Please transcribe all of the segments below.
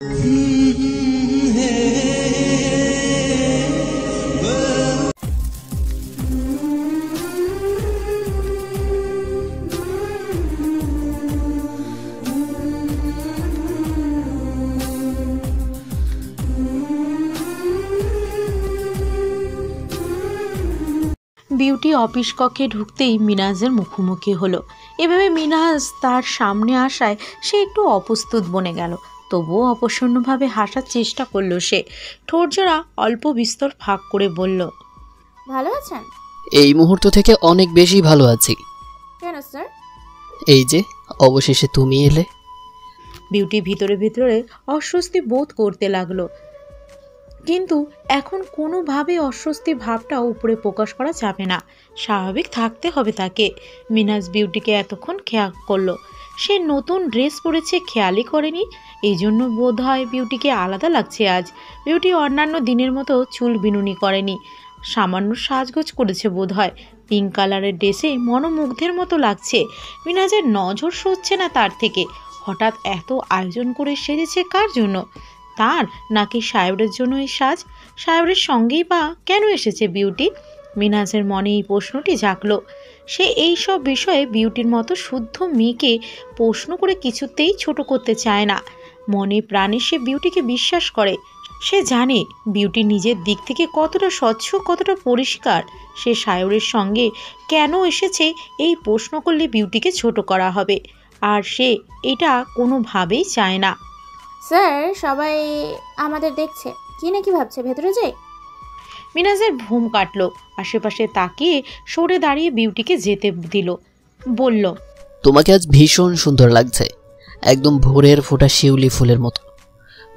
Beauty office কক্ষে ঢুকতেই মিনাজের মুখোমুখি হলো। এভাবে মিনাজ তার সামনে আসায় সে একটু অপ্রস্তুত বনে গেল। তবুও অপ্রসন্নভাবে হাসার চেষ্টা করলো সে। ঠোঁটজোড়া অল্প বিস্তর ফাঁক করে বলল, ভালো আছেন? এই মুহূর্ত থেকে অনেক বেশি ভালো আছি। কেন স্যার? এই যে অবশেষে তুমি এলে। বিউটি ভিতরে ভিতরে অস্বস্তি বোধ করতে লাগলো, কিন্তু এখন কোনোভাবে অস্বস্তি ভাবটা উপরে প্রকাশ করা যাবে না, স্বাভাবিক থাকতে হবে তাকে। মিনাজ বিউটিকে এতক্ষণ খেয়াল করলো, সে নতুন ড্রেস পরেছে খেয়ালই করেনি, এই জন্য বোধ হয় বিউটিকে আলাদা লাগছে আজ। বিউটি অন্যান্য দিনের মতো চুল বিনুনি করেনি, সামান্য সাজগোজ করেছে বোধ হয়। পিঙ্ক কালারের ড্রেসে মনোমুগ্ধের মতো লাগছে। মিনাজের নজর সরছে না তার থেকে। হঠাৎ এত আয়োজন করে সেজেছে কার জন্য? তার নাকি সায়রের জন্য এই সাজ? সায়রের সঙ্গেই বা কেন এসেছে বিউটি? মিনাজের মনে এই প্রশ্নটি জাগলো। সে এই সব বিষয়ে বিউটির মতো শুদ্ধ মেয়েকে প্রশ্ন করে কিছুতেই ছোট করতে চায় না। মনে প্রাণে সে বিউটিকে বিশ্বাস করে। সে জানে বিউটি নিজের দিক থেকে কতটা স্বচ্ছ, কতটা পরিষ্কার। সে সায়রের সঙ্গে কেন এসেছে এই প্রশ্ন করলে বিউটিকে ছোট করা হবে, আর সে এটা কোনোভাবেই চায় না। স্যার, সবাই আমাদের দেখছে, কি না কি ভাবছে, ভেতরে যাই। মিনাজের ঘুম কাটলো, আশেপাশে তাকিয়ে সরে দাঁড়িয়ে বিউটিকে যেতে দিল। বলল, তোমাকে আজ ভীষণ সুন্দর লাগছে, একদম ভোরের ফোটা শিউলি ফুলের মতো।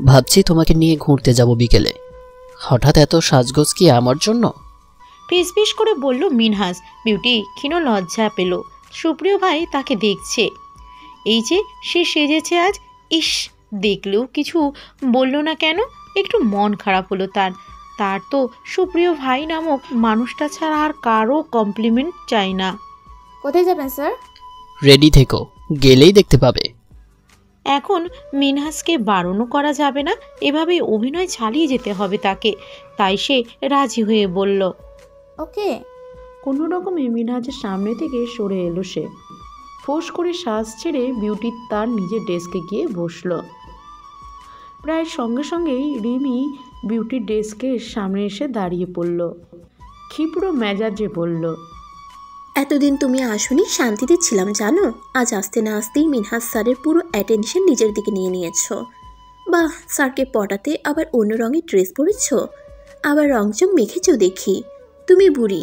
ভাবছি তোমাকে নিয়ে ঘুরতে যাব বিকেলে। হঠাৎ এত সাজগোজ কি আমার জন্য? ফিসফিস করে বলল মিনহাজ। বিউটি ক্ষীণ লজ্জা পেল। সুপ্রিয় ভাই তাকে দেখছে, এই যে সে সেজেছে আজ। ইস, দেখলেও কিছু বলল না কেন? একটু মন খারাপ হলো তার। তার তো সুপ্রিয় ভাই নামক মানুষটা ছাড়া আর কারো কমপ্লিমেন্ট চাই না। কোথায় যাবেন স্যার? রেডি থেকো, গেলেই দেখতে পাবে। এখন মিনহাজকে বারণও করা যাবে না, এভাবেই অভিনয় চালিয়ে যেতে হবে তাকে। তাই সে রাজি হয়ে বলল, ওকে। কোনো রকমে মিনহাজের সামনে থেকে সরে এলো সে। ফোঁস করে শ্বাস ছেড়ে বিউটি তার নিজের ডেস্কে গিয়ে বসল। প্রায় সঙ্গে সঙ্গেই রিমি বিউটির ডেস্কের সামনে এসে দাঁড়িয়ে পড়ল। ক্ষিপ্র মেজাজে বলল, এতদিন তুমি আসোনি, শান্তিতে ছিলাম জানো। আজ আসতে না আসতেই মিনহাজ স্যারের পুরো অ্যাটেনশন নিজের দিকে নিয়ে নিয়েছ। বাহ, স্যারকে পটাতে আবার অন্য রঙের ড্রেস পরেছ, আবার রংচং মেখেছ দেখি। তুমি বুড়ি,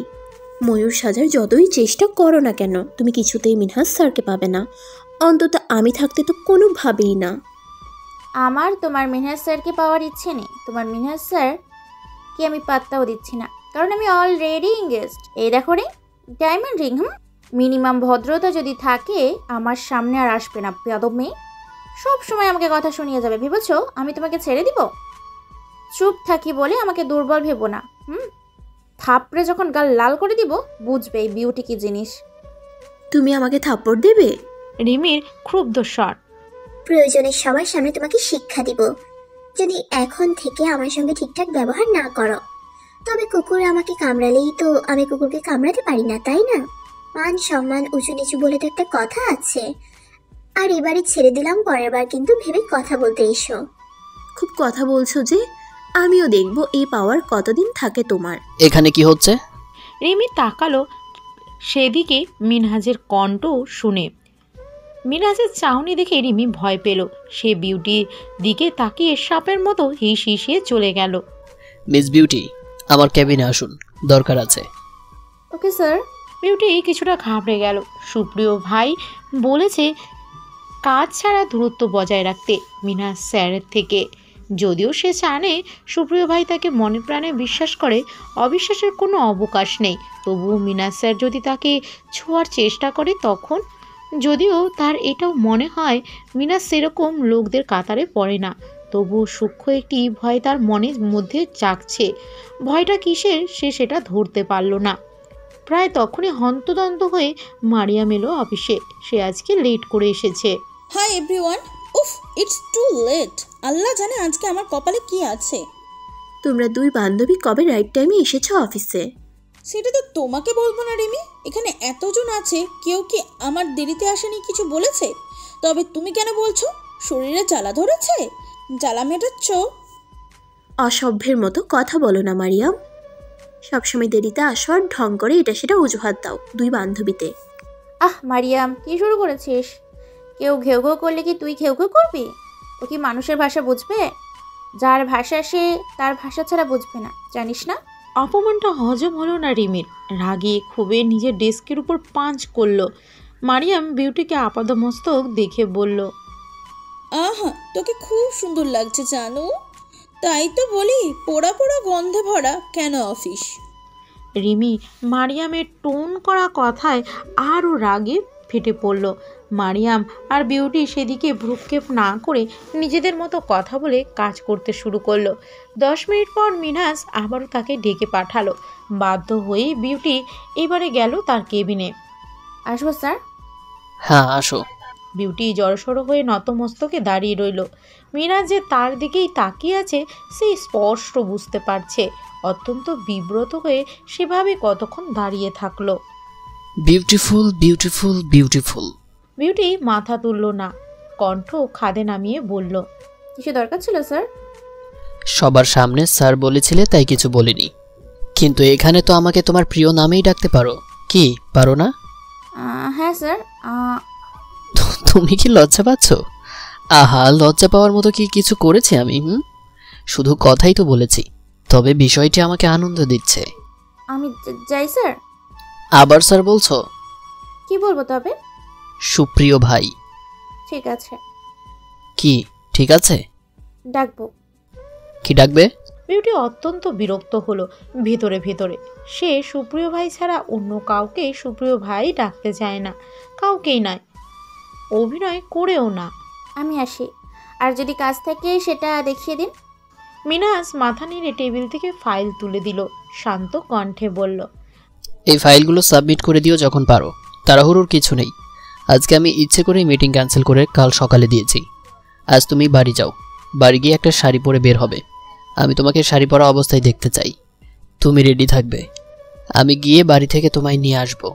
ময়ূর সাজার যতই চেষ্টা করো না কেন, তুমি কিছুতেই মিনহাজ স্যারকে পাবে না, অন্তত আমি থাকতে তো কোনোভাবেই না। আমার তোমার মিনহাজ স্যারকে পাওয়ার ইচ্ছে নেই। তোমার মিনহাজ স্যার কি আমি পাত্তাও দিচ্ছি না, কারণ আমি অলরেডি এঙ্গেজড। এই দেখো রিং, ডায়মন্ড রিং। মিনিমাম ভদ্রতা যদি থাকে আমার সামনে আর আসবে না বেয়াদব মেয়ে। সব সময় আমাকে কথা শুনিয়ে যাবে ভেবেছো আমি তোমাকে ছেড়ে দিব? চুপ থাকি বলে আমাকে দুর্বল ভেবো না। থাপড়ে যখন গাল লাল করে দিব বুঝবে এই বিউটি কি জিনিস। তুমি আমাকে থাপ্পড় দেবে? রিমির ক্ষুব্ধ স্বর। প্রয়োজনে সবার সামনে তোমাকে শিক্ষা দিব, যদি এখন থেকে আমার সঙ্গে ঠিকঠাক ব্যবহার না করো। তবে কুকুর আমাকে কামড়ালেই তো আমি কুকুরকে কামড়াতে পারি না, তাই না? মান সম্মান উঁচু নিচু বলে তো একটা কথা আছে। আর এবারে ছেড়ে দিলাম, পরের বার কিন্তু ভেবে কথা বলতে এসো। খুব কথা বলছো যে, আমিও দেখব এই পাওয়ার কতদিন থাকে তোমার। এখানে কি হচ্ছে? রিমি তাকালো সেদিকে মিনহাজের কণ্ঠ শুনে। মিনহাজের চাউনি দেখে রিমি ভয় পেল। সে বিউটির দিকে তাকিয়ে সাপের মতো হিস হিসিয়ে চলে গেল। মিস বিউটি, আমার ক্যাবিনে আসুন, দরকার আছে। Okay sir. বিউটি কিছুটা ঘাবড়ে গেল। সুপ্রিয় ভাই বলেছে কাজ ছাড়া দূরত্ব বজায় রাখতে মিনহাজ স্যারের থেকে। যদিও সে জানে সুপ্রিয় ভাই তাকে মনে প্রাণে বিশ্বাস করে, অবিশ্বাসের কোনো অবকাশ নেই, তবুও মিনহাজ স্যার যদি তাকে ছোঁয়ার চেষ্টা করে তখন। যদিও তার এটাও মনে হয় মিনহাজ সেরকম লোকদের কাতারে পড়ে না, তবুও সূক্ষ্ম একটি ভয় তার মনের মধ্যে জাগছে। ভয়টা কিসের সে সেটা ধরতে পারল না। প্রায় তখনই হন্তদন্ত হয়ে মারিয়াম এলো অফিসে। সে আজকে লেট করে এসেছে। হাই এভরিওয়ান, উফ ইটস টু লেট। আল্লাহ জানে আজকে আমার কপালে কি আছে। তোমরা দুই বান্ধবী কবে রাইট টাইমে এসেছো অফিসে? সেটা তো তোমাকে বলবো না রিমি, এখানে এতজন আছে, কেউ কি আমার দেরিতে আসেনি কিছু বলেছে? তবে তুমি কেন বলছো? শরীরে জ্বালা ধরেছে? জ্বালা মেটাচ্ছ? অসভ্যের মতো কথা বলো না মারিয়াম। সবসময় দেরিতে আসো আর ঢং করে এটা সেটা অজুহাত দাও দুই বান্ধবীতে। মারিয়াম, কি শুরু করেছিস? কেউ ঘেউ ঘেউ করলে কি তুই ঘেউ ঘেউ করবি? ও কি মানুষের ভাষা বুঝবে? যার ভাষা সে তার ভাষা ছাড়া বুঝবে না, জানিস না? অপমানটা হজম হলো না রিমির। রাগে ক্ষোভে নিজের ডেস্কের উপর পাঞ্চ করলো। মারিয়াম বিউটিকে আপাদমস্তক দেখে বলল, আহা, তোকে খুব সুন্দর লাগছে জানো। তাই তো বলি, পোড়া পোড়া গন্ধে ভরা কেন অফিস। রিমি মারিয়ামের টোন করা কথায় আরও রাগে ফেটে পড়ল। মারিয়াম আর বিউটি সেদিকে ভ্রুক্ষেপ না করে নিজেদের মতো কথা বলে কাজ করতে শুরু করলো। 10 মিনিট পর মিনহাস আবারও তাকে ডেকে পাঠালো। বাধ্য হয়েই বিউটি এবারে গেল তার কেবিনে। আসবো স্যার? হ্যাঁ আসো। বিউটি জড়সড় হয়ে নতমস্তকে দাঁড়িয়ে রইল। মিনহাস যে তার দিকেই তাকিয়ে আছে সে স্পষ্ট বুঝতে পারছে। অত্যন্ত বিব্রত হয়ে সেভাবে কতক্ষণ দাঁড়িয়ে থাকলো। Beautiful beautiful beautiful. বিউটি মাথা তুলল না, কণ্ঠ খাদে নামিয়ে বলল, কিছু দরকার ছিল স্যার? সবার সামনে স্যার বলেছিলে তাই কিছু বলিনি, কিন্তু এখানে তো আমাকে তোমার প্রিয় নামেই ডাকতে পারো, কি পারো না? হ্যাঁ স্যার। তুমি কি লজ্জা পাচ্ছ? আহা, লজ্জা পাওয়ার মতো কি কিছু করেছি আমি? শুধু কথাই তো বলেছি, তবে বিষয়টি আমাকে আনন্দ দিচ্ছে। আমি যাই স্যার? আবার স্যার বলছো? কি বলবো তবে? সুপ্রিয় ভাই। ঠিক আছে। কি ঠিক আছে? ডাকবো। কি ডাকবে? বিউটি অত্যন্ত বিরক্ত হলো ভেতরে ভেতরে। সে সুপ্রিয় ভাই ছাড়া অন্য কাউকে সুপ্রিয় ভাই ডাকতে চায় না, কাউকেই নয়, অভিনয় করেও না। আমি আসি, আর যদি কাজ থাকে সেটা দেখিয়ে দিন। মিনহাস মাথা নেড়ে টেবিল থেকে ফাইল তুলে দিল, শান্ত কণ্ঠে বলল, এই ফাইলগুলো সাবমিট করে দিও যখন পারো, তাড়াহুড়োর কিছু নেই। আজকে আমি ইচ্ছে করেই মিটিং ক্যান্সেল করে কাল সকালে দিয়েছি। আজ তুমি বাড়ি যাও, বাড়ি গিয়ে একটা শাড়ি পরে বের হবে। আমি তোমাকে শাড়ি পরা অবস্থায় দেখতে চাই। তুমি রেডি থাকবে, আমি গিয়ে বাড়ি থেকে তোমায় নিয়ে আসবো।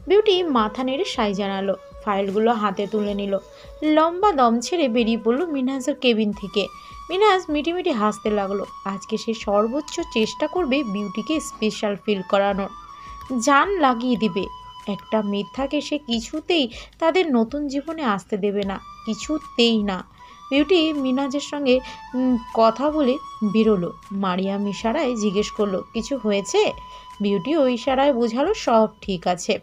বিউটি মাথা নেড়ে সাই জানালো, ফাইলগুলো হাতে তুলে নিল, লম্বা দম ছেড়ে বেরিয়ে পড়ল মিনহাসের কেবিন থেকে। মিনহাস মিটিমিটি হাসতে লাগলো। আজকে সে সর্বোচ্চ চেষ্টা করবে বিউটিকে স্পেশাল ফিল করানোর, জান লাগিয়ে দিবে। একটা মিথ্যাকে সে কিছুতেই তাদের নতুন জীবনে আসতে দেবে না, কিছুতেই না। বিউটি মিনহাসের সঙ্গে কথা বলে বেরোলো। মারিয়াম ইশারায় জিজ্ঞেস করলো, কিছু হয়েছে? বিউটিও ইশারায় বোঝালো সব ঠিক আছে।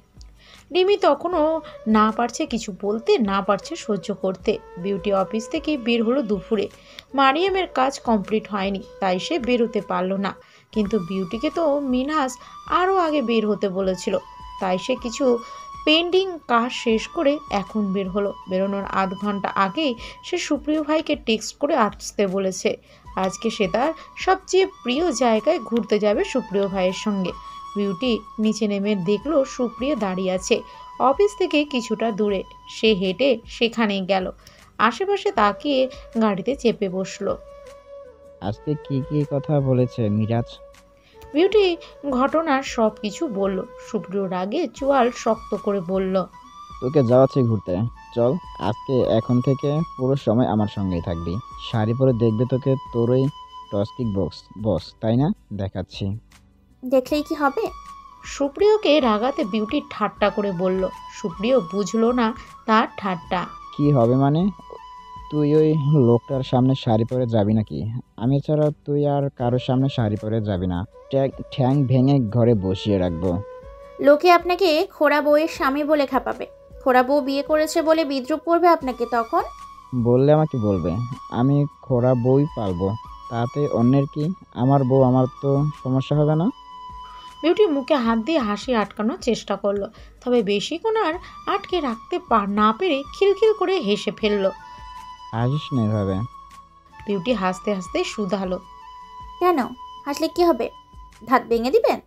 রিমি তখনও না পারছে কিছু বলতে, না পারছে সহ্য করতে। বিউটি অফিস থেকে বের হলো দুপুরে। মারিয়ামের কাজ কমপ্লিট হয়নি, তাই সে বেরোতে পারলো না। কিন্তু বিউটিকে তো মিনহাস আরও আগে বের হতে বলেছিল, তাই সে কিছু পেন্ডিং কাজ শেষ করে এখন বের হলো। বেরোনোর আধ ঘন্টা আগেই সে সুপ্রিয় ভাইকে টেক্সট করে আসতে বলেছে। আজকে সে তার সবচেয়ে প্রিয় জায়গায় ঘুরতে যাবে সুপ্রিয় ভাইয়ের সঙ্গে। বিউটি নিচে নেমে দেখলো সুপ্রিয়া দাঁড়িয়ে আছে অফিস থেকে কিছুটা দূরে। সে হেঁটে সেখানেই গেল, আশেপাশে তাকিয়ে গাড়িতে চেপে বসলো। আজকে কি কি কথা বলেছে মিরাজ? বিউটি ঘটনার সব কিছু বলল। সুপ্রিয় রাগে চোয়াল শক্ত করে বলল, তোকে যাওয়াচ্ছি ঘুরতে, চল। আজকে এখন থেকে পুরো সময় আমার সঙ্গেই থাকবি। শাড়ি পরে দেখবে তোকে তোর ওই টস্কিক বস, তাই না? দেখাচ্ছি। দেখলেই কি হবে? সুপ্রিয়কে রাগাতে বিউটি ঠাট্টা করে বলল। সুপ্রিয় বুঝলো না তার ঠাট্টা। কি হবে মানে? তুই ওই লোকটার সামনে শাড়ি পরে যাবি নাকি? আমি ছাড়া তুই আর কারোর সামনে শাড়ি পরে যাবি না। ঠ্যাং ভেঙে ঘরে বসিয়ে রাখবো। লোকে আপনাকে খোড়া বউয়ের স্বামী বলে খাপাবে। খোড়া বউ বিয়ে করেছে বলে বিদ্রুপ করবে আপনাকে তখন। বললে আমাকে বলবে, আমি খোড়া বউই পালবো, তাতে অন্যের কি? আমার বউ, আমার তো সমস্যা হবে না। বিউটি মুখে হাত দিয়ে হাসি আটকানোর চেষ্টা করলো, তবে বেশিক্ষণ আর আটকে রাখতে না পেরে খিলখিল করে হেসে ফেলল। হাসিস না এভাবে। বিউটি হাসতে হাসতে শুধালো, কেন হাসলে কি হবে? দাঁত ভেঙে দিবেন?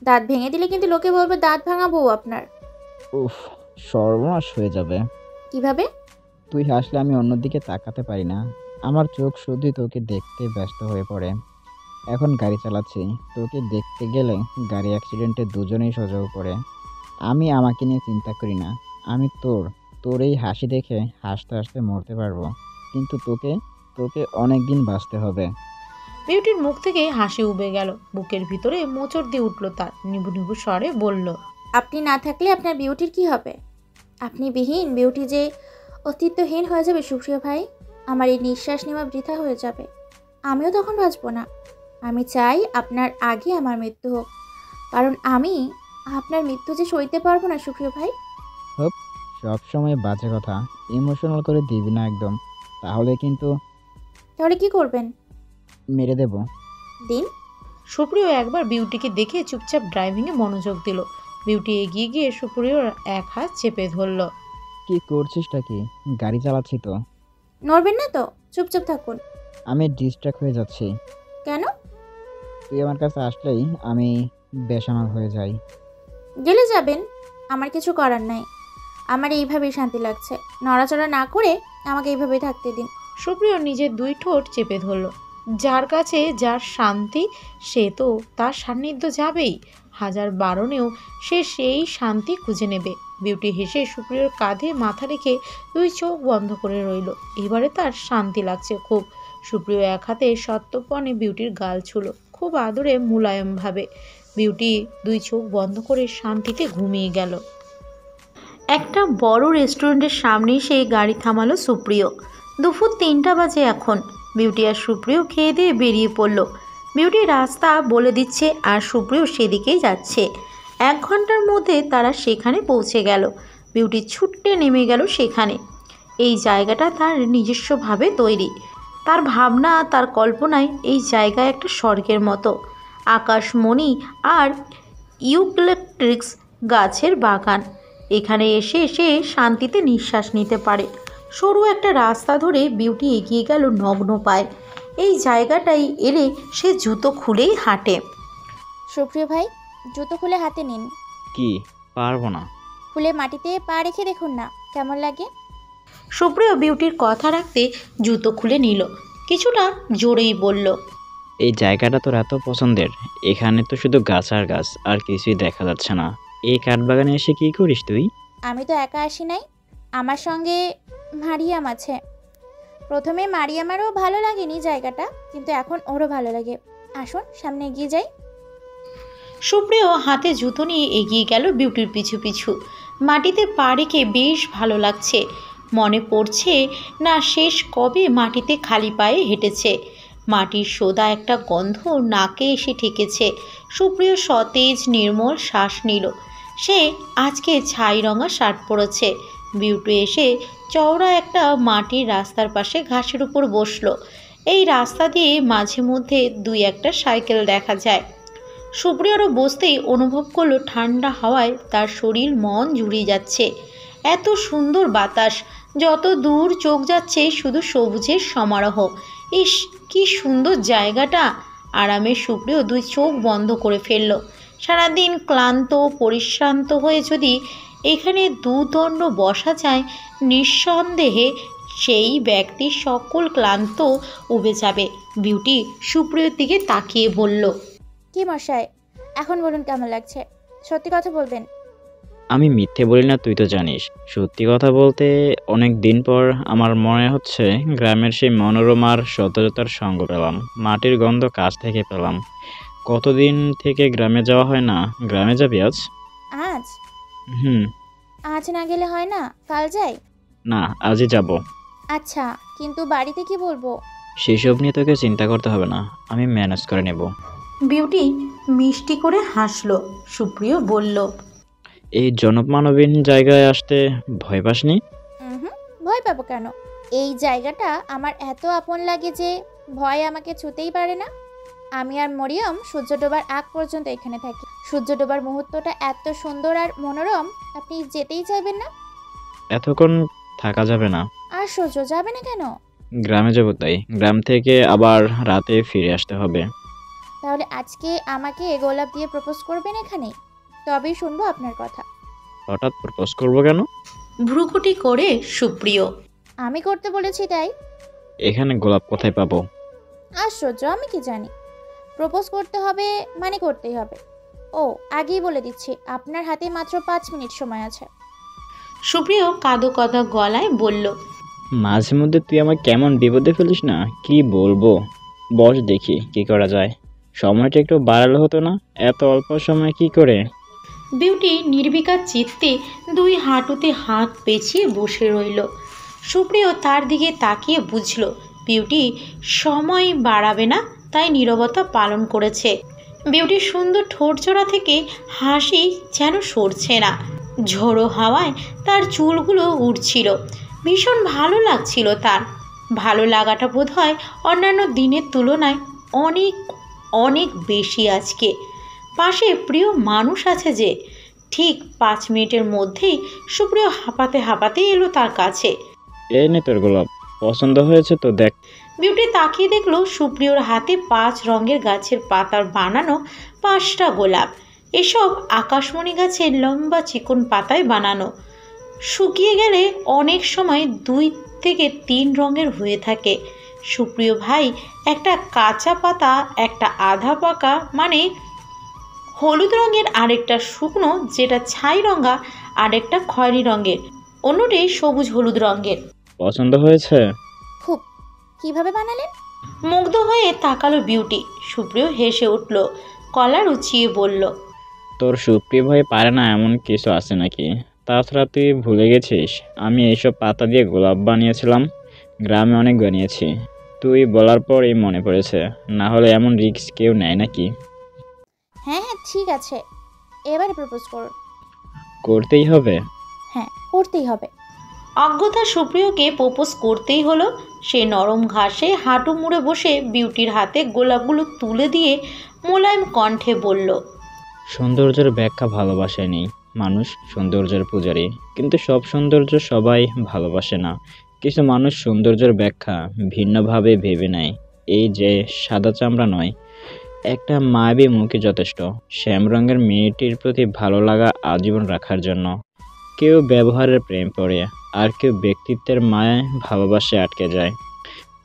দাঁত ভেঙে দিলে কিন্তু লোকে বলবে দাঁত ভাঙা বউ আপনার। উফ, সর্বনাশ হয়ে যাবে। কিভাবে? তুই হাসলে আমি অন্যদিকে তাকাতে পারি না। আমার চোখ শুধুই তোকে দেখতে ব্যস্ত হয়ে পড়ে। এখন গাড়ি চালাচ্ছি, তোকে দেখতে গেলে গাড়ি অ্যাক্সিডেন্টে দুজনেই সোজা পড়ে। আমি আমাকে নিয়ে চিন্তা করি না। আমি তোর এই হাসি দেখে হাসতে হাসতে মরতে পারবো, কিন্তু তোকে তোকে অনেক দিন বাঁচতে হবে। বিউটির মুখ থেকে হাসি উবে গেল, বুকের ভিতরে মোচড় দিয়ে উঠল তার। নিবু নিবু স্বরে বলল, আপনি না থাকলে আপনার বিউটির কি হবে? আপনি বিহীন বিউটি যে অস্তিত্বহীন হয়ে যাবে সুপ্রিয় ভাই। আমার এই নিঃশ্বাস নেওয়া বৃথা হয়ে যাবে। আমিও তখন বাঁচবো না। আমি চাই আপনার আগে আমার মৃত্যু হোক, কারণ আমি আপনার মৃত্যু যে সইতে পারবো না সুপ্রিয় ভাই। সব সময় বাজে কথা ইমোশনাল করে দিবি না একদম, তাহলে কিন্তু তাহলে কি করবেন? মেরে দেব। দিন। সুপ্রিয় একবার বিউটিকে দেখে চুপচাপ ড্রাইভিংয়ে মনোযোগ দিল। বিউটি এগিয়ে গিয়ে সুপ্রিয়র এক হাত চেপে ধরল। কি করছিসটা কি? গাড়ি চালাচ্ছি তো। নড়বেন না তো? চুপচাপ থাকুন। আমি ডিস্ট্র্যাক্ট হয়ে যাচ্ছি। কেন? তুই আমার কাছে আসলেই আমি বেসামাল হয়ে যাই। গেলে যাবেন, আমার কিছু করার নাই। আমার এইভাবেই শান্তি লাগছে। নড়াচড়া না করে আমাকে এইভাবেই থাকতে দিন। সুপ্রিয় নিজের দুই ঠোঁট চেপে ধরল। যার কাছে যার শান্তি, সে তো তার সান্নিধ্য যাবেই। হাজার বারণেও সে সেই শান্তি খুঁজে নেবে। বিউটি হেসে সুপ্রিয়র কাঁধে মাথা রেখে দুই চোখ বন্ধ করে রইল। এবারে তার শান্তি লাগছে খুব। সুপ্রিয় এক হাতে সত্যপণে বিউটির গাল ছুলো, খুব আদরে মুলায়মভাবে। বিউটি দুই চোখ বন্ধ করে শান্তিতে ঘুমিয়ে গেল। একটা বড় রেস্টুরেন্টের সামনেই সেই গাড়ি থামালো সুপ্রিয়। দুপুর 3টা বাজে এখন। বিউটি আর সুপ্রিয় খেয়ে দিয়ে বেরিয়ে পড়ল। বিউটি রাস্তা বলে দিচ্ছে আর সুপ্রিয় সেদিকেই যাচ্ছে। 1 ঘন্টার মধ্যে তারা সেখানে পৌঁছে গেল। বিউটি ছুট্টে নেমে গেল সেখানে। এই জায়গাটা তার নিজস্বভাবে তৈরি। তার ভাবনা, তার কল্পনায় এই জায়গা একটা স্বর্গের মতো। আকাশমণি আর ইউক্যালিপটাস গাছের বাগান। এখানে এসে এসে শান্তিতে নিঃশ্বাস নিতে পারে। সরু একটা রাস্তা ধরে বিউটি এগিয়ে গেল নগ্ন পায়ে। এই জায়গাটায় এলে সে জুতো খুলেই হাঁটে। সুপ্রিয় ভাই, জুতো খুলে হাতে নিন। কি? পারবো না। খুলে মাটিতে পা রেখে দেখুন না কেমন লাগে। সুপ্রিয় বিউটির কথা রাখতে জুতো খুলে নিল। কিছুটা জোরেই বলল, এই জায়গাটা তোর এত পছন্দের? এখানে তো শুধু গাছ আর গাছ, আর কিছুই দেখা যাচ্ছে না। এই কাঠবাগানে এসে কি করিস তুই? আমি তো একা আসি নাই, আমার সঙ্গে মারিয়াম আছে। প্রথমে মারিয়ামারও ভালো লাগেনি জায়গাটা, কিন্তু এখন ওরও ভালো লাগে। আসুন সামনে এগিয়ে যাই। সুপ্রিয় হাতে জুতো নিয়ে এগিয়ে গেল বিউটির পিছু পিছু। মাটিতে পা রেখে বেশ ভালো লাগছে। মনে পড়ছে না শেষ কবে মাটিতে খালি পায়ে হেঁটেছে। মাটির সোদা একটা গন্ধ নাকে এসে ঠেকেছে। সুপ্রিয় সতেজ নির্মল শ্বাস নিল। সে আজকে ছাই রঙা শার্ট পরেছে। বিউটি এসে চওড়া একটা মাটির রাস্তার পাশে ঘাসের উপর বসলো। এই রাস্তা দিয়ে মাঝে মধ্যে 2-1টা সাইকেল দেখা যায়। সুপ্রিয়রও বসতেই অনুভব করলো ঠান্ডা হাওয়ায় তার শরীর মন জুড়িয়ে যাচ্ছে। এত সুন্দর বাতাস, যত দূর চোখ যাচ্ছে শুধু সবুজের সমারোহ। ইস, কি সুন্দর জায়গাটা। আরামে সুপ্রিয় 2 চোখ বন্ধ করে ফেলল। সারাদিন ক্লান্ত পরিশ্রান্ত হয়ে যদি এখানে দুদণ্ড বসা যায়, নিঃসন্দেহে সেই ব্যক্তি সকল ক্লান্ত উবে যাবে। বিউটি সুপ্রিয়র দিকে তাকিয়ে বলল, কি মশাই, এখন বলুন কেমন লাগছে? সত্যি কথা বলবেন। আমি মিথ্যে বলি না, তুই তো জানিস। সত্যি কথা বলতে অনেক দিন পর আমার মনে হচ্ছে গ্রামের সেই মনোরমার সতেজতার সঙ্গ পেলাম, মাটির গন্ধ কাছ থেকে পেলাম। কতদিন থেকে গ্রামে যাওয়া হয় না। গ্রামে যাবি আজ? আজ? হুম। আজ না গেলে হয় না, কাল যাই। না, আজই যাব। আচ্ছা, কিন্তু বাড়িতে কি বলবো? সেসব নিয়ে তোকে চিন্তা করতে হবে না, আমি ম্যানেজ করে নেব। বিউটি মিষ্টি করে হাসল। সুপ্রিয় বলল, এই জনমানবহীন জায়গায় আসতে ভয় পাসনি? ভয় পাবো কেন? এই জায়গাটা আমার এত আপন লাগে যে ভয় আমাকে ছুতেই পারে না। আমি আর মরিয়ম সূর্য ডোবার আগ পর্যন্ত এখানে থাকি। সূর্য ডোবার মুহূর্তটা এত সুন্দর আর মনোরম, আপনি যেতেই চাইবেন না। এতক্ষণ থাকা যাবে না। আর সূর্য যাবে না কেন? গ্রামে যাব, তাই গ্রাম থেকে আবার রাতে ফিরে আসতে হবে। তাহলে আজকে আমাকে গোলাপ দিয়ে প্রপোজ করবেন এখানে? তবেই শুনবো আপনার কথা। হঠাৎ প্রপোজ করবো কেন? ভ্রুকুটি করে সুপ্রিয়। আমি করতে বলেছি তাই। এখানে গোলাপ কোথায় পাবো? আশ্চর্য, আমি কি জানি। প্রপোজ করতে হবে মানে করতেই হবে। ও, আগেই বলে দিচ্ছি, আপনার হাতে মাত্র 5 মিনিট সময় আছে। সুপ্রিয় কাঁদো কাঁদো গলায় বলল, মাঝে মধ্যে তুই আমাকে কেমন বিপদে ফেলিস না, কি বলবো। বস দেখি কি করা যায়। সময়টা একটু বাড়ালে হতো না? এত অল্প সময় কি করে? বিউটি নির্বিকার চিত্তে 2 হাঁটুতে হাত পেঁচিয়ে বসে রইল। সুপ্রিয় তার দিকে তাকিয়ে বুঝল বিউটি সময় বাড়াবে না, তাই নীরবতা পালন করেছে। বিউটির সুন্দর ঠোঁটজোড়া থেকে হাসি যেন সরছে না। ঝোড়ো হাওয়ায় তার চুলগুলো উড়ছিল। ভীষণ ভালো লাগছিল তার। ভালো লাগাটা বোধহয় অন্যান্য দিনের তুলনায় অনেক অনেক বেশি আজকে। পাশে প্রিয় মানুষ আছে যে। ঠিক 5 মিনিটের মধ্যেই সুপ্রিয় হাঁপাতে হাঁপাতে এলো তার কাছে। এই নে তোর গোলাপ, পছন্দ হয়েছে তো দেখ। বিউটি তাকিয়ে দেখলো সুপ্রিয়র হাতে 5 রঙের গাছের পাতার বানানো 5টা গোলাপ। এসব আকাশমণি গাছের লম্বা চিকন পাতায় বানানো। শুকিয়ে গেলে অনেক সময় 2 থেকে 3 রঙের হয়ে থাকে। সুপ্রিয় ভাই একটা কাঁচা পাতা, একটা আধা পাকা মানে হলুদ রঙের, আরেকটা শুকনো যেটা ছাই রঙা, আরেকটা খয়েরি রঙের, অন্যটি সবুজ হলুদ রঙের। পছন্দ হয়েছে? খুব। কিভাবে বানালেন? মুগ্ধ হয়ে তাকালো বিউটি। সুপ্রিয় হেসে উঠল, কলার উঁচিয়ে বলল, তোর সুপ্রিয় ভাই পারে না এমন কিছু আছে নাকি? তাছাড়া তুই ভুলে গেছিস আমি এইসব পাতা দিয়ে গোলাপ বানিয়েছিলাম। গ্রামে অনেক বানিয়েছি। তুই বলার পরই মনে পড়েছে, না হলে এমন রিস্ক কেউ নেয় নাকি? হ্যাঁ হ্যাঁ, ঠিক আছে, এবারে প্রপোজ করুন। করতেই হবে? হ্যাঁ, করতেই হবে। অজ্ঞতা সুপ্রিয়কে প্রপোজ করতেই হলো। সে নরম ঘাসে হাঁটু মুড়ে বসে বিউটির হাতে গোলাপগুলো তুলে দিয়ে মোলায়েম কণ্ঠে বলল, সৌন্দর্যের ব্যাখ্যা ভালোবাসায় নেই। মানুষ সৌন্দর্যের পূজারী, কিন্তু সব সৌন্দর্য সবাই ভালোবাসে না। কিছু মানুষ সৌন্দর্যের ব্যাখ্যা ভিন্নভাবে ভেবে নেয়। এই যে সাদা চামড়া নয়, একটা মায়াবী মুখে যথেষ্ট। শ্যাম রঙের মেয়েটির প্রতি ভালো লাগা আজীবন রাখার জন্য। কেউ ব্যবহারের প্রেম পড়ে, আর কেউ ব্যক্তিত্বের মায়ায় ভালোবাসে আটকে যায়।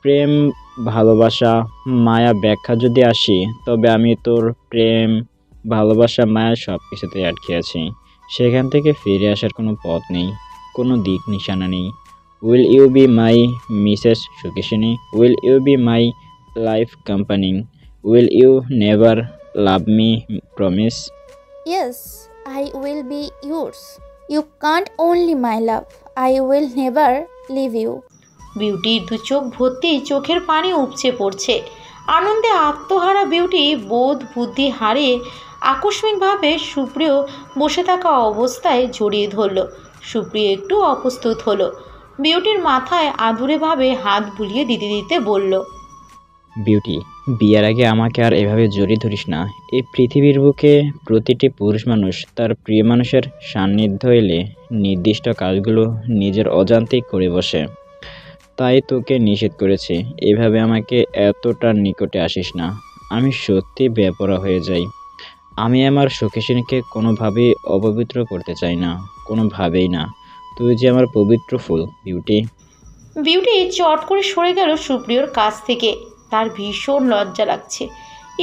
প্রেম, ভালোবাসা, মায়া ব্যাখ্যা যদি আসি, তবে আমি তোর প্রেম, ভালোবাসা, মায়া সব কিছুতেই আটকে আছি। সেখান থেকে ফিরে আসার কোনো পথ নেই, কোনো দিক নিশানা নেই। Will you be my Mrs Sukeshini? Will you be my life company? Will you never love me promise? Yes, I will be yours. You can't only my love, I will never leave you. বিউটির 2 চোখ ভর্তি চোখের পানি উপচে পড়ছে। আনন্দে আত্মহারা beauty বোধ বুদ্ধি হারিয়ে আকস্মিকভাবে সুপ্রিয় বসে থাকা অবস্থায় জড়িয়ে ধরল। সুপ্রিয় একটু অপ্রস্তুত হলো। বিউটির মাথায় আদুরেভাবে হাত বুলিয়ে দিতে দিতে বলল, বিউটি, বিয়ের আগে আমাকে আর এভাবে জড়িয়ে ধরিস না। এই পৃথিবীর বুকে প্রতিটি পুরুষ মানুষ তার প্রিয় মানুষের সান্নিধ্য এলে নির্দিষ্ট কাজগুলো নিজের অজান্তেই করে বসে। তাই তোকে নিষেধ করেছি, এভাবে আমাকে এতটা নিকটে আসিস না। আমি সত্যি বেপরোয়া হয়ে যাই। আমি আমার সুখেশিনীকে কোনোভাবেই অপবিত্র করতে চাই না, কোনোভাবেই না। তুই যে আমার পবিত্র ফুল বিউটি। বিউটি চট করে সরে গেল সুপ্রিয়র কাছ থেকে। তার ভীষণ লজ্জা লাগছে।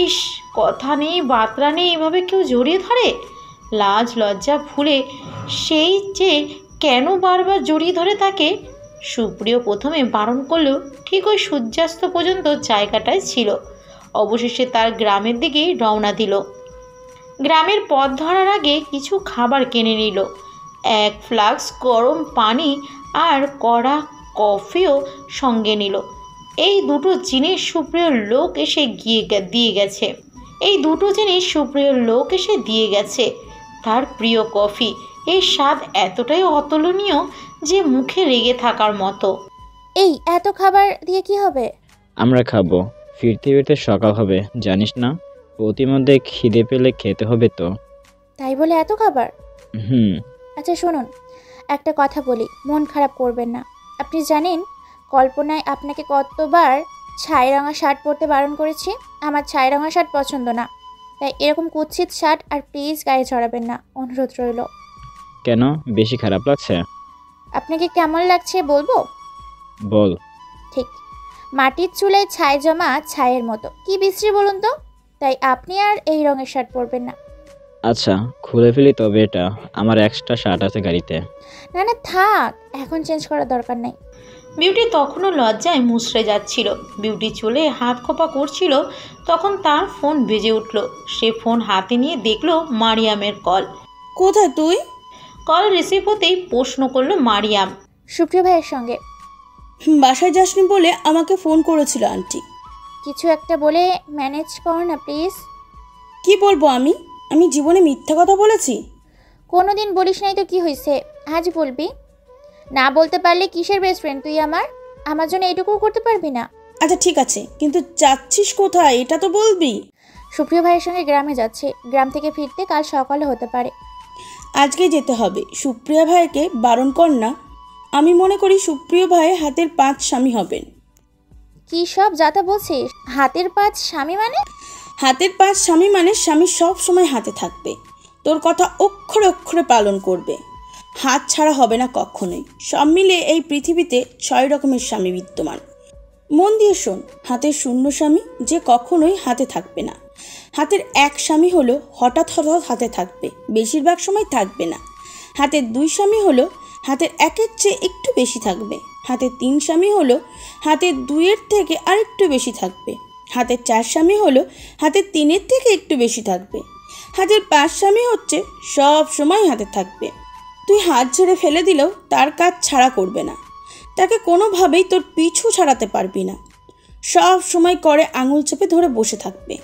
ইস, কথা নেই বাতরা নেই, এভাবে কেউ জড়িয়ে ধরে? লাজ লজ্জা ভুলে সেই যে কেন বারবার জড়িয়ে ধরে তাকে। সুপ্রিয় প্রথমে বারণ করলেও ঠিক ওই সূর্যাস্ত পর্যন্ত জায়গাটায় ছিল। অবশেষে তার গ্রামের দিকেই রওনা দিল। গ্রামের পথ ধরার আগে কিছু খাবার কিনে নিল। 1 ফ্লাস্ক গরম পানি আর কড়া কফিও সঙ্গে নিল। এই দুটো জিনিস সুপ্রিয়র লোক এসে দিয়ে গেছে। তার প্রিয় কফি। এর স্বাদ এতটাই অতুলনীয় যে মুখে লেগে থাকার মতো। এই এত খাবার দিয়ে কি হবে? আমরা খাবো, ফিরতে ফিরতে সকাল হবে, জানিস না? প্রতিমধ্যে খিদে পেলে খেতে হবে তো। তাই বলে এত খাবার? হুম। আচ্ছা শুনুন, একটা কথা বলি, মন খারাপ করবেন না। আপনি জানেন কল্পনায় আপনাকে কতবার ছাই রঙা শার্ট পরতে বারণ করেছি? আমার ছাই রঙা শার্ট পছন্দ না, তাই এরকম কুৎসিত শার্ট আর প্লিজ গায়ে চড়াবেন না, অনুরোধ রইল। কেন, বেশি খারাপ লাগছে? আপনাকে কেমন লাগছে বলবো? বল। ঠিক মাটির চুলায় ছাই জমা ছাইয়ের মতো, কি বিশ্রী বলুন তো। তাই আপনি আর এই রঙের শার্ট পরবেন না। আচ্ছা খুলে ফেলি তবে, এটা আমার এক্সট্রা শার্ট আছে গাড়িতে। না না থাক, এখন চেঞ্জ করার দরকার নাই। বিউটি তখনও লজ্জায় মুচড়ে যাচ্ছিল। বিউটি চুলে হাত খোপা করছিল, তখন তার ফোন বেজে উঠল। সে ফোন হাতে নিয়ে দেখলো মারিয়ামের কল। কোথায় তুই? কল রিসিভ হতেই প্রশ্ন করলো মারিয়াম। সুপ্রিয় ভাইয়ের সঙ্গে। বাসায় যাসনি বলে আমাকে ফোন করেছিল আন্টি। কিছু একটা বলে ম্যানেজ কর না প্লিজ। কি বলবো আমি? আমি জীবনে মিথ্যা কথা বলেছি? কোনো দিন বলিস নাই তো কি হয়েছে, আজ বলবি? না বলতে পারলে কিসের বেস্ট ফ্রেন্ড তুই আমার জন্য এটুকুও করতে পারবি না? আচ্ছা ঠিক আছে, কিন্তু যাচ্ছিস কোথায় এটা তো বলবি। সুপ্রিয় ভাইয়ের সঙ্গে গ্রামে যাচ্ছে, গ্রাম থেকে ফিরতে কাল সকালে হতে পারে। আজকে যেতে হবে। সুপ্রিয়া ভাইকে বারণ কর না। আমি মনে করি সুপ্রিয় ভাই হাতের 5 স্বামী হবেন। কি সব যাতা বলছিস? হাতের 5 স্বামী মানে? হাতের 5 স্বামী মানে স্বামী সব সময় হাতে থাকবে, তোর কথা অক্ষরে অক্ষরে পালন করবে, হাত ছাড়া হবে না কখনোই। সব মিলে এই পৃথিবীতে 6 রকমের স্বামী বিদ্যমান। মন দিয়ে শোন, হাতের 0 স্বামী যে কখনোই হাতে থাকবে না। হাতের 1 স্বামী হলো হঠাৎ হঠাৎ হাতে থাকবে, বেশিরভাগ সময় থাকবে না। হাতের 2 স্বামী হলো হাতের 1-এর চেয়ে একটু বেশি থাকবে। হাতের 3 স্বামী হলো হাতের 2-এর থেকে আরেকটু বেশি থাকবে। হাতের 4 স্বামী হলো হাতের 3-এর থেকে একটু বেশি থাকবে। হাতের 5 স্বামী হচ্ছে সব সময় হাতে থাকবে। তুই হাত ছেড়ে ফেলে দিলেও তার কাজ ছাড়া করবে না, তাকে কোনোভাবেই তোর পিছু ছাড়াতে পারবি না। সব সময় করে আঙুল চেপে ধরে বসে থাকবে,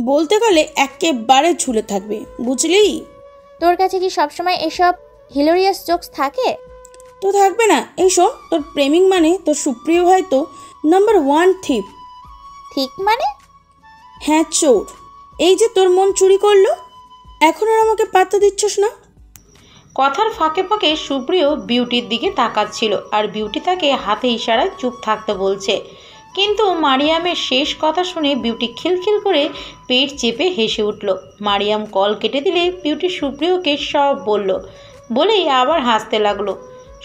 বলতে গেলে একেবারে ঝুলে থাকবে, বুঝলি? তোর কাছে কি সবসময় এসব হিলোরিয়াস জোকস থাকে? তো থাকবে না। এই শোন, তোর প্রেমিক মানে তোর সুপ্রিয় ভাই তো নাম্বার 1 থিপ। ঠিক মানে? হ্যাঁ চোর। এই যে তোর মন চুরি করলো, এখন আর আমাকে পাত্তা দিচ্ছস না। কথার ফাঁকে ফাঁকে সুপ্রিয় বিউটির দিকে তাকাচ্ছিল, আর বিউটি তাকে হাতে ইশারায় চুপ থাকতে বলছে। কিন্তু মারিয়ামের শেষ কথা শুনে বিউটি খিলখিল করে পেট চেপে হেসে উঠল। মারিয়াম কল কেটে দিলে বিউটি সুপ্রিয়কে সব বলল, বলেই আবার হাসতে লাগলো।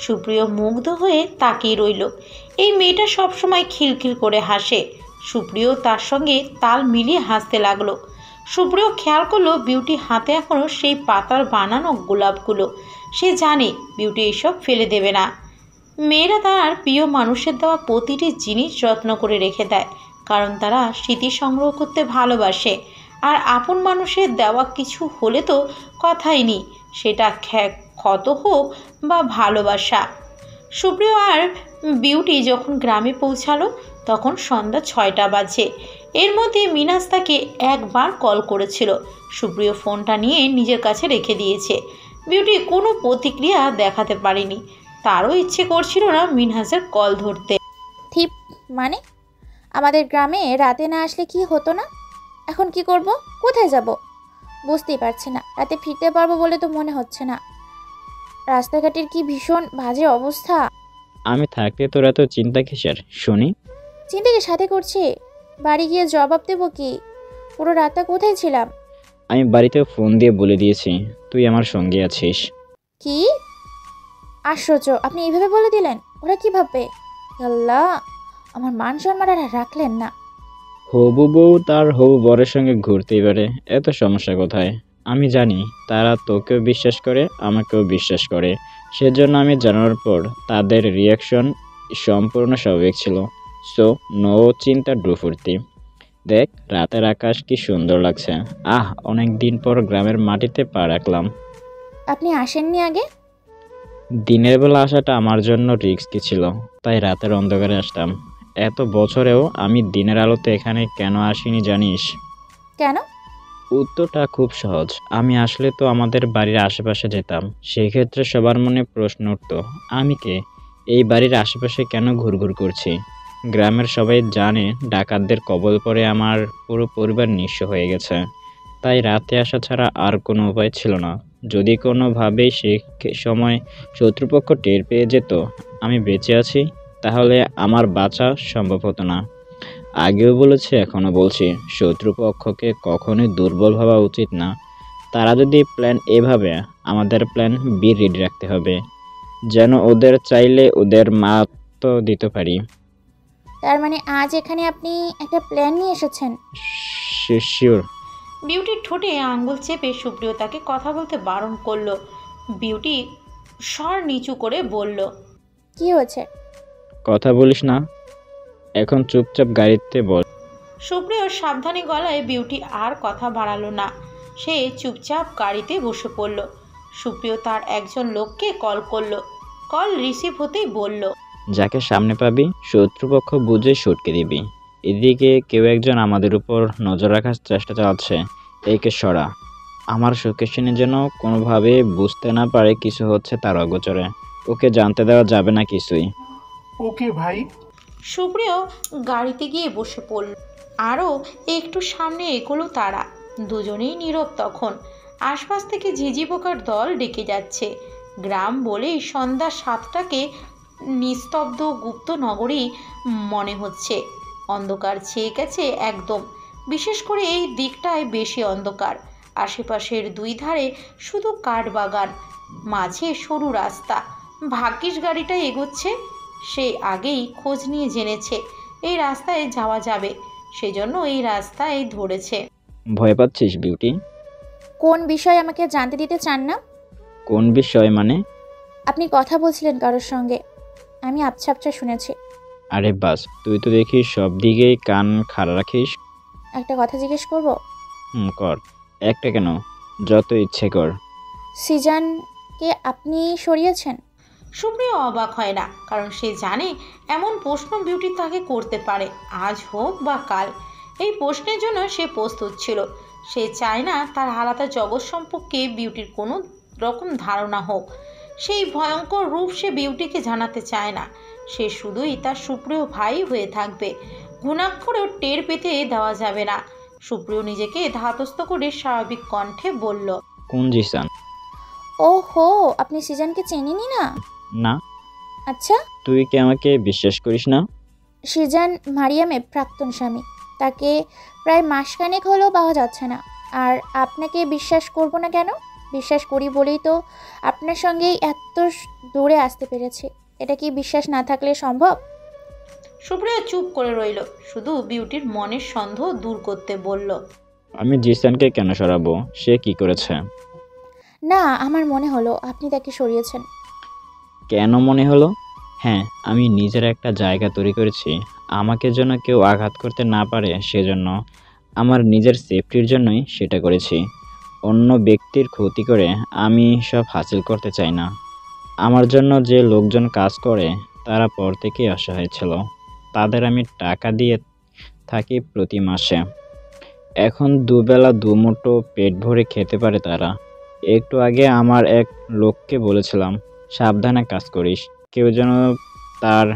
সুপ্রিয় মুগ্ধ হয়ে তাকিয়ে রইল। এই মেয়েটা সবসময় খিলখিল করে হাসে। সুপ্রিয় তার সঙ্গে তাল মিলিয়ে হাসতে লাগলো। সুপ্রিয় খেয়াল করলো বিউটি হাতে এখনও সেই পাতার বানানো গোলাপগুলো। সে জানে বিউটি এসব ফেলে দেবে না। মেয়েরা তার প্রিয় মানুষের দেওয়া প্রতিটি জিনিস যত্ন করে রেখে দেয়, কারণ তারা স্মৃতি সংগ্রহ করতে ভালোবাসে। আর আপন মানুষের দেওয়া কিছু হলে তো কথাই নেই, সেটা ক্ষত হোক বা ভালোবাসা। সুপ্রিয় আর বিউটি যখন গ্রামে পৌঁছালো তখন সন্ধ্যা 6টা বাজে। এর মধ্যে মিনাজ তাকে একবার কল করেছিল। সুপ্রিয় ফোনটা নিয়ে নিজের কাছে রেখে দিয়েছে। বিউটি কোনো প্রতিক্রিয়া দেখাতে পারেনি। তারও ইচ্ছে করছিল না মিনহাসের কল ধরতে। থিপ মানে? আমাদের গ্রামে রাতে না আসলে কি হতো না? এখন কি করব? কোথায় যাব? বুঝতেই পারছি না। রাতে ফিরতে পারবো বলে তো মনে হচ্ছে না। রাস্তাঘাটের কি ভীষণ বাজে অবস্থা। আমি থাকতে তোর এত চিন্তা কিসের শুনি? চিন্তাকে সাথে করছে। বাড়ি গিয়ে জবাব দেবো কি? পুরো রাতটা কোথায় ছিলাম? আমি বাড়িতে ফোন দিয়ে বলে দিয়েছি তুই আমার সঙ্গে আছিস। কি আশ্চর্য, আপনি এইভাবে বলে দিলেন? ওরা কি ভাববে? আল্লাহ, আমার মান সম্মান আর রাখলেন না। হবু বউ তার হবু বরের সঙ্গে ঘুরতেই পারে, এত সমস্যা কোথায়? আমি জানি তারা তোকেও বিশ্বাস করে, আমাকেও বিশ্বাস করে। সেজন্য আমি জানার পর তাদের রিয়াকশন সম্পূর্ণ স্বাভাবিক ছিল। সো নো চিন্তা ড্রুফুর্তি। দেখ রাতের আকাশ কি সুন্দর লাগছে। অনেক দিন পর গ্রামের মাটিতে পা রাখলাম। আপনি আসেননি আগে? দিনের বেলা আসাটা আমার জন্য রিস্কি ছিল, তাই রাতের অন্ধকারে আসতাম। এত বছরেও আমি দিনের আলোতে এখানে কেন আসিনি জানিস? কেন? উত্তরটা খুব সহজ। আমি আসলে তো আমাদের বাড়ির আশেপাশে যেতাম। সেক্ষেত্রে সবার মনে প্রশ্ন উঠত, আমি কে, এই বাড়ির আশেপাশে কেন ঘুরঘুর করছি। গ্রামের সবাই জানে ডাকাতদের কবল পড়ে আমার পুরো পরিবার নিঃস্ব হয়ে গেছে। তাই রাতে আসা ছাড়া আর কোনো উপায় ছিল না। যদি কোনোভাবেই সে সময় শত্রুপক্ষ টের পেয়ে যেত আমি বেঁচে আছি, তাহলে আমার বাঁচা সম্ভব হতো না। আগেও বলেছি, এখনও বলছি, শত্রুপক্ষকে কখনোই দুর্বল ভাবা উচিত না। তারা যদি প্ল্যান এ ভাবে, আমাদের প্ল্যান বি রেডি রাখতে হবে, যেন ওদের চাইলে ওদের মাত দিতে পারি। তার মানে আজ এখানে আপনি একটা প্ল্যান নিয়ে এসেছেন? শিওর। বিউটির ঠোঁটে আঙ্গুল চেপে সুপ্রিয় তাকে কথা বলতে বারণ করলো। বিউটি স্বর নিচু করে বলল, কি হয়েছে? কথা বলিস না, এখন চুপচাপ গাড়িতে বস। সুপ্রিয় সাবধানী গলায় বিউটি আর কথা বাড়ালো না। সে চুপচাপ গাড়িতে বসে পড়ল। সুপ্রিয় তার একজন লোককে কল করলো। কল রিসিভ হতেই বলল, যাকে সামনে পাবি শত্রুপক্ষ বুঝে সটকে দিবি। এদিকে কেউ একজন আমাদের উপর নজর রাখার চেষ্টা চালাচ্ছে, একে সরা। আমার শোকেশনে যেন কোনোভাবে বুঝতে না পারে কিছু হচ্ছে তার অগোচরে। ওকে জানতে দেওয়া যাবে না কিছুই। ওকে ভাই। সুপ্রিয় গাড়িতে গিয়ে বসে পড়ল। আরও একটু সামনে এগোলো তারা। দুজনেই নীরব তখন। আশপাশ থেকে ঝিঝি পোকার দল ডেকে যাচ্ছে। গ্রাম বলেই সন্ধ্যা 7টাকে নিস্তব্ধ গুপ্ত নগরী মনে হচ্ছে। অন্ধকার ছেয়ে গেছে একদম। বিশেষ করে এই দিকটায় বেশি অন্ধকার। আশেপাশের দুই ধারে শুধু কাঠবাগান, মাঝে সরু রাস্তা। ভাগ্যিস গাড়িটা এগোচ্ছে। সে আগেই খোঁজ নিয়ে জেনেছে এই রাস্তায় যাওয়া যাবে, সেজন্য এই রাস্তায় ধরেছে। ভয় পাচ্ছিস বিউটি? কোন বিষয় আমাকে জানতে দিতে চান না? কোন বিষয় মানে? আপনি কথা বলছিলেন কারোর সঙ্গে, আমি আবছা আবছা শুনেছি। আরে বাস, তুই তো দেখিস সব দিকেই কান খাড়া রাখিস। একটা কথা জিজ্ঞেস করব? কর। একটা কেন, যত ইচ্ছে কর। সিজানকে আপনি সরিয়েছেন? সুপ্রিয় অবাক হয় না, কারণ সে জানে এমন প্রশ্ন বিউটি তাকে করতে পারে, আজ হোক বা কাল। এই প্রশ্নের জন্য সে প্রস্তুত ছিল। সে চায় না তার আলাদা জগৎ সম্পর্কে বিউটির কোনো রকম ধারণা হোক। সেই ভয়ঙ্কর রূপ সে বিউটিকে জানাতে চায় না। সে শুধুই তার সুপ্রিয় ভাই হয়ে থাকবে। ঘুণাক্ষরেও টের পেতে দেওয়া যাবে না। সুপ্রিয় নিজেকে ধাতস্থ করে স্বাভাবিক কণ্ঠে বলল, কোন জিসান? ওহো, আপনি সিজানকে চেনেনই না? না। আচ্ছা, তুই কি আমাকে বিশ্বাস করিস না? সিজান মারিয়ামের প্রাক্তন স্বামী। তাকে প্রায় মাসখানেক হলেও পাওয়া যাচ্ছে না। আর আপনাকে বিশ্বাস করব না কেন? বিশ্বাস করি বলেই তো আপনার সঙ্গেই এত দূরে আসতে পেরেছি। এটা কি বিশ্বাস না থাকলে সম্ভব? সুপ্রিয়া চুপ করে রইল, শুধু বিউটির মনের সন্দেহ দূর করতে বলল, আমি জিসানকে কেন সরাবো? সে কি করেছে? না, আমার মনে হলো আপনি তাকে সরিয়েছেন। কেন মনে হলো? হ্যাঁ, আমি নিজের একটা জায়গা তৈরি করেছি। আমাকে যেন কেউ আঘাত করতে না পারে, সেজন্য। আমার নিজের সেফটির জন্যই সেটা করেছি। অন্য ব্যক্তির ক্ষতি করে আমি সব হাসিল করতে চাই না। আমার জন্য যে লোকজন কাজ করে তারা পর থেকেই অসহায় ছিল। তাদের আমি টাকা দিয়ে থাকি প্রতি মাসে। এখন দুবেলা দুমুঠো পেট ভরে খেতে পারে তারা। একটু আগে আমার এক লোককে বলেছিলাম, সাবধানে কাজ করিস, কেউ যেন তার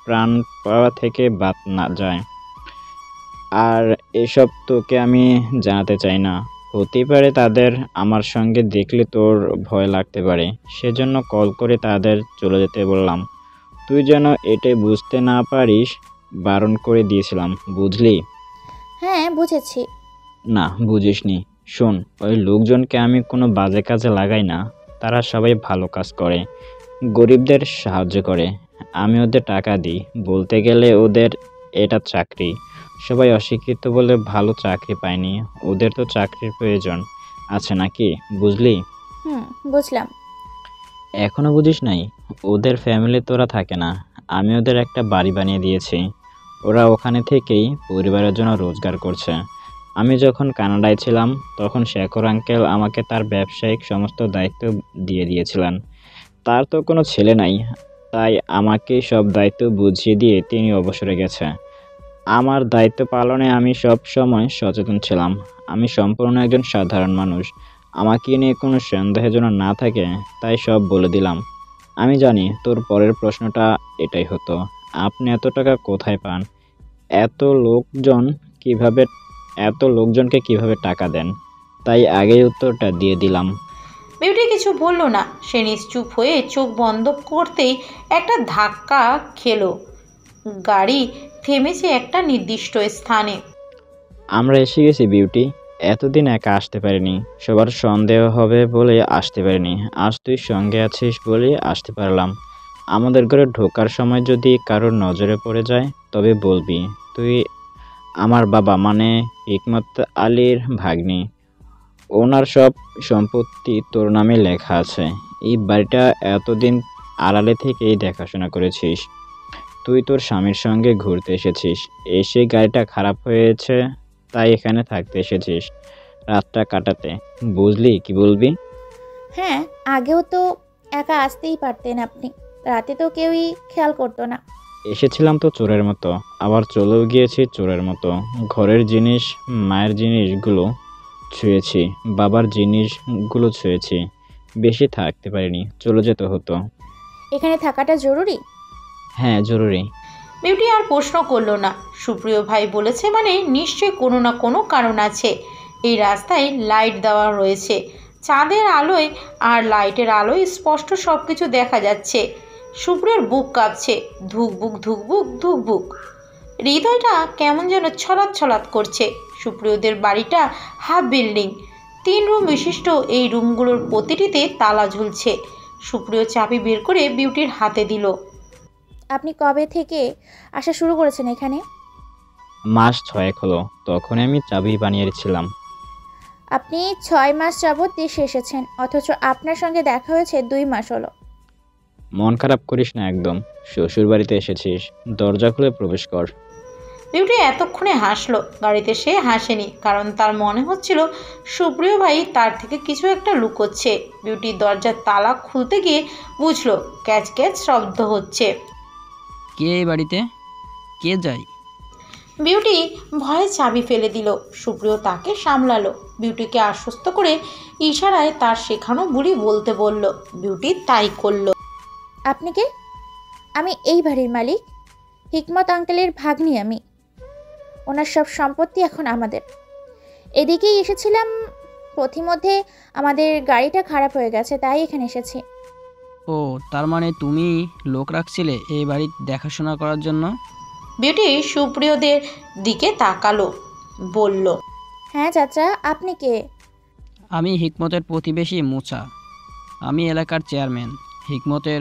প্রাণ পাওয়া থেকে বাদ না যায়। আর এসব তোকে আমি জানাতে চাই না। হতেই পারে তাদের আমার সঙ্গে দেখলে তোর ভয় লাগতে পারে, সেজন্য কল করে তাদের চলে যেতে বললাম। তুই যেন এটাই বুঝতে না পারিস, বারণ করে দিয়েছিলাম, বুঝলি? হ্যাঁ, বুঝেছি। না, বুঝিসনি। শোন, ওই লোকজনকে আমি কোনো বাজে কাজে লাগাই না। তারা সবাই ভালো কাজ করে, গরিবদের সাহায্য করে। আমি ওদের টাকা দিই। বলতে গেলে ওদের এটা চাকরি। সবাই অশিক্ষিত বলে ভালো চাকরি পায়নি। ওদের তো চাকরির প্রয়োজন আছে নাকি, বুঝলি? বুঝলাম। এখনো বুঝিস নাই? ওদের ফ্যামিলি তোরা থাকে না। আমি ওদের একটা বাড়ি বানিয়ে দিয়েছি। ওরা ওখানে থেকেই পরিবারের জন্য রোজগার করছে। আমি যখন কানাডায় ছিলাম তখন শেখর আঙ্কেল আমাকে তার ব্যবসায়িক সমস্ত দায়িত্ব দিয়ে দিয়েছিলেন। তার তো কোনো ছেলে নাই, তাই আমাকে সব দায়িত্ব বুঝিয়ে দিয়ে তিনি অবসরে গেছে। আমার দায়িত্ব পালনে আমি সব সময় সচেতন ছিলাম। আমি সম্পূর্ণ একজন সাধারণ মানুষ। আমাকে নিয়ে কোনো সন্দেহ যেন না থাকে, তাই সব বলে দিলাম। আমি জানি তোর পরের প্রশ্নটা এটাই হতো, আপনি এত টাকা কোথায় পান? এত লোকজনকে কিভাবে টাকা দেন? তাই আগেই উত্তরটা দিয়ে দিলাম। বিউটি কিছু বলল না। সে নিশ্চুপ হয়ে চোখ বন্ধ করতেই একটা ধাক্কা খেলো। গাড়ি থেমেছে একটা নির্দিষ্ট স্থানে। আমরা এসে গেছি বিউটি। এতদিন একা আসতে পারিনি, সবার সন্দেহ হবে বলে আসতে পারিনি। আজ তুই সঙ্গে আছিস বলে আসতে পারলাম। আমাদের ঘরে ঢোকার সময় যদি কারোর নজরে পড়ে যায় তবে বলবি তুই আমার বাবা মানে হিকমত আলীর ভাগ্নি। ওনার সব সম্পত্তি তোর নামে লেখা আছে। এই বাড়িটা এতদিন আড়ালে থেকেই দেখাশোনা করেছিস। তুই তোর স্বামীর সঙ্গে ঘুরতে এসেছিস, এসে গাড়িটা খারাপ হয়েছে তাই এখানে থাকতে এসেছিস রাতটা কাটাতে। বুঝলি কি বলবি? হ্যাঁ, আগেও তো একা আসতেই পারতেন আপনি, রাতে তো কেউই খেয়াল করতো না। এসেছিলাম তো চোরের মতো, আবার চলেও গিয়েছি চোরের মতো। ঘরের জিনিস, মায়ের জিনিসগুলো ছুঁয়েছি, বাবার জিনিসগুলো ছুঁয়েছি। বেশি থাকতে পারিনি, চলে যেতে হতো। এখানে থাকাটা জরুরি? হ্যাঁ জরুরি। বিউটি আর প্রশ্ন করলো না। সুপ্রিয় ভাই বলেছে মানে নিশ্চয়ই কোনো না কোনো কারণ আছে। এই রাস্তায় লাইট দেওয়া রয়েছে, চাঁদের আলোয় আর লাইটের আলোয় স্পষ্ট সব কিছু দেখা যাচ্ছে। সুপ্রিয়র বুক কাঁপছে, ধুকবুক ধুকবুক ধুকবুক। হৃদয়টা কেমন যেন ছলাৎ ছলাৎ করছে। সুপ্রিয়দের বাড়িটা হাফ বিল্ডিং, 3 রুম বিশিষ্ট। এই রুমগুলোর প্রতিটিতে তালা ঝুলছে। সুপ্রিয় চাবি বের করে বিউটির হাতে দিল। আপনি কবে থেকে আসা শুরু করেছেন এখানে? মাস 6 হলো, তখন আমি চাবি বানিয়েছিলাম। আপনি 6 মাস যাবৎ দেশে এসেছেন, অথচ আপনার সঙ্গে দেখা হয়েছে 2 মাস হলো। মন খারাপ করিস না একদম। শ্বশুর বাড়িতে এসেছিস, দরজা খুলে প্রবেশ কর। বিউটি এতক্ষণে হাসলো। গাড়িতে সে হাসেনি, কারণ তার মনে হচ্ছিল সুপ্রিয় ভাই তার থেকে কিছু একটা লুকোচ্ছে। বিউটির দরজার তালা খুলতে গিয়ে বুঝলো ক্যাচ ক্যাচ শব্দ হচ্ছে। কে এই বাড়িতে? কে যায়? বিউটি ভয়ে চাবি ফেলে দিল। সুপ্রিয় তাকে সামলালো। বিউটিকে আশ্বস্ত করে ইশারায় তার শেখানো বুলি বলতে বলল। বিউটি তাই করলো। আপনি কে? আমি এই বাড়ির মালিক, হিকমত আঙ্কেলের ভাগ্নি আমি। ওনার সব সম্পত্তি এখন আমাদের। এদিকেই এসেছিলাম, পথিমধ্যে আমাদের গাড়িটা খারাপ হয়ে গেছে, তাই এখানে এসেছি। ও, তার মানে তুমি লোক রাখছিলে এই বাড়ির দেখাশোনা করার জন্য? বিউটি সুপ্রিয়দের দিকে তাকালো, বলল। হ্যাঁ চাচা, আপনি কে? আমি হিকমতের প্রতিবেশী মুছা। আমি এলাকার চেয়ারম্যান। হিকমতের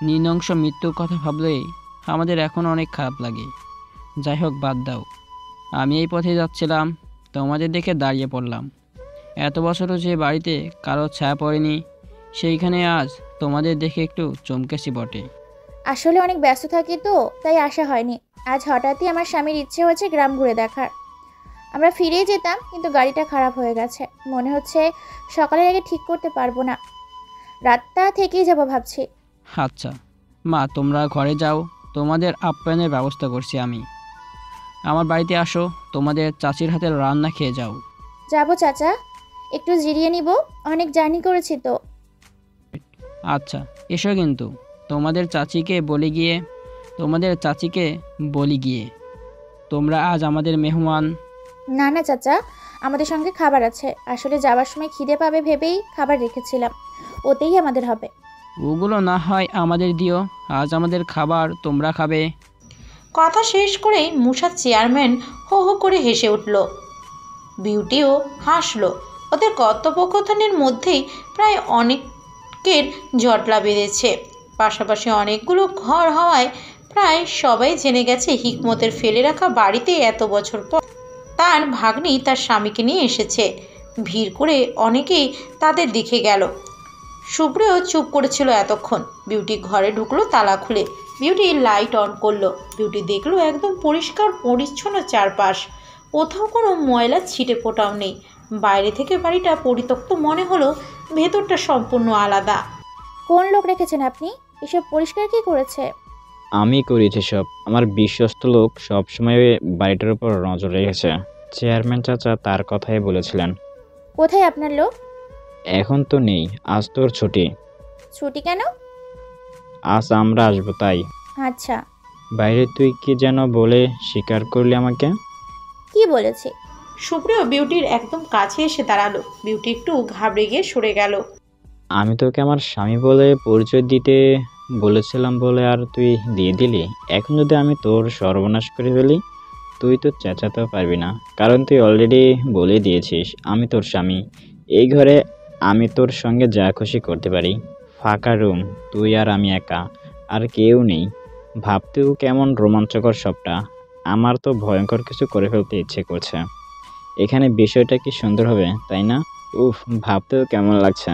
নৃশংস মৃত্যুর কথা ভাবলেই আমাদের এখন অনেক খারাপ লাগে। যাই হোক, বাদ দাও। আমি এই পথে যাচ্ছিলাম, তোমাদের দেখে দাঁড়িয়ে পড়লাম। এত বছরও যে বাড়িতে কারো ছায়া পড়েনি, সেইখানে আজ তোমাদের দেখে একটু চমকেছি বটে। আসলে অনেক ব্যস্ত থাকি তো, তাই আসা হয়নি। আজ হঠাৎই আমার স্বামীর ইচ্ছে হয়েছে গ্রাম ঘুরে দেখার। আমরা ফিরেই যেতাম, কিন্তু গাড়িটা খারাপ হয়ে গেছে। মনে হচ্ছে সকালের আগে ঠিক করতে পারবো না, রাতটা থেকেই যাব ভাবছি। আচ্ছা মা, তোমরা ঘরে যাও, তোমাদের আপ্যায়নের ব্যবস্থা করছি আমি। আমার বাড়িতে আসো, তোমাদের চাচির হাতের রান্না খেয়ে যাও। যাবো চাচা, একটু জিরিয়ে নিব, অনেক জার্নি করেছি তো। আচ্ছা এসো, কিন্তু তোমাদের চাচিকে বলি গিয়ে তোমরা আজ আমাদের মেহমান। না না চাচা, আমাদের সঙ্গে খাবার আছে। আসলে যাওয়ার সময় খিদে পাবে ভেবেই খাবার রেখেছিলাম, ওতেই আমাদের হবে। ওগুলো না হয় আমাদের দিও, আজ আমাদের খাবার তোমরা খাবে। কথা শেষ করেই মুসা চেয়ারম্যান হো হো করে হেসে উঠল। বিউটিও হাসলো। ওদের কথোপকথনের মধ্যেই প্রায় অনেকের জটলা বেঁধেছে। পাশাপাশি অনেকগুলো ঘর হওয়ায় প্রায় সবাই জেনে গেছে হিকমতের ফেলে রাখা বাড়িতে এত বছর পর তার ভাগ্নি তার স্বামীকে নিয়ে এসেছে। ভিড় করে অনেকেই তাদের দেখে গেল। সুপ্রিয় চুপ করেছিল এতক্ষণ। বিউটি ঘরে ঢুকলো তালা খুলে। বিউটি লাইট অন করলো। বিউটি দেখলো একদম পরিষ্কার পরিচ্ছন্ন চারপাশ, কোথাও কোনো ময়লা ছিটে ফোটাও নেই। বাইরে থেকে বাড়িটা পরিত্যক্ত মনে হলো, ভেতরটা সম্পূর্ণ আলাদা। কোন লোক রেখেছেন আপনি? এসব পরিষ্কার কি করেছে? আমি করেছি সব। আমার বিশ্বস্ত লোক সব সময় বাড়িটার উপর নজর রেখেছে। চেয়ারম্যান চাচা তার কথাই বলেছিলেন। কোথায় আপনার লোক? এখন তো নেই, আজ তোর ছুটি। ছুটি কেন? আজ আমরা আসবো তাই। আচ্ছা। বাইরে তুই কি যেন বলে স্বীকার করলি আমাকে? কি বলেছি? সুপ্রিয় বিউটির একদম কাছে এসে দাঁড়ালো। বিউটি একটু ঘাবড়ে গিয়ে সরে গেল। আমি তোকে আমার স্বামী বলে পরিচয় দিতে বলেছিলাম বলে আর তুই দিয়ে দিলি। এখন যদি আমি তোর সর্বনাশ করে ফেলি, তুই তো চেঁচাতেও পারবি না, কারণ তুই অলরেডি বলে দিয়েছিস আমি তোর স্বামী। এই ঘরে আমি তোর সঙ্গে যা খুশি করতে পারি। ফাঁকা রুম, তুই আর আমি একা, আর কেউ নেই। ভাবতেও কেমন রোমাঞ্চকর সবটা। আমার তো ভয়ঙ্কর কিছু করে ফেলতে ইচ্ছে করছে। এখানে বিষয়টা কি সুন্দর হবে, তাই না? উফ, ভাবতেও কেমন লাগছে।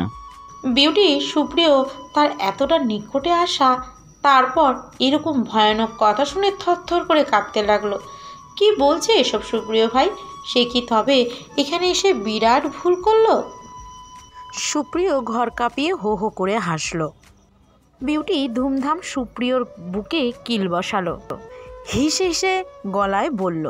বিউটি সুপ্রিয় তার এতটা নিকটে আসা, তারপর এরকম ভয়ানক কথা শুনে থরথর করে কাঁপতে লাগলো। কি বলছে এসব সুপ্রিয় ভাই? সে কি তবে এখানে এসে বিরাট ভুল করলো? সুপ্রিয় ঘর কাঁপিয়ে হো হো করে হাসলো। বিউটি ধুমধাম সুপ্রিয়র বুকে কিল বসালো, হেসে হেসে গলায় বলল,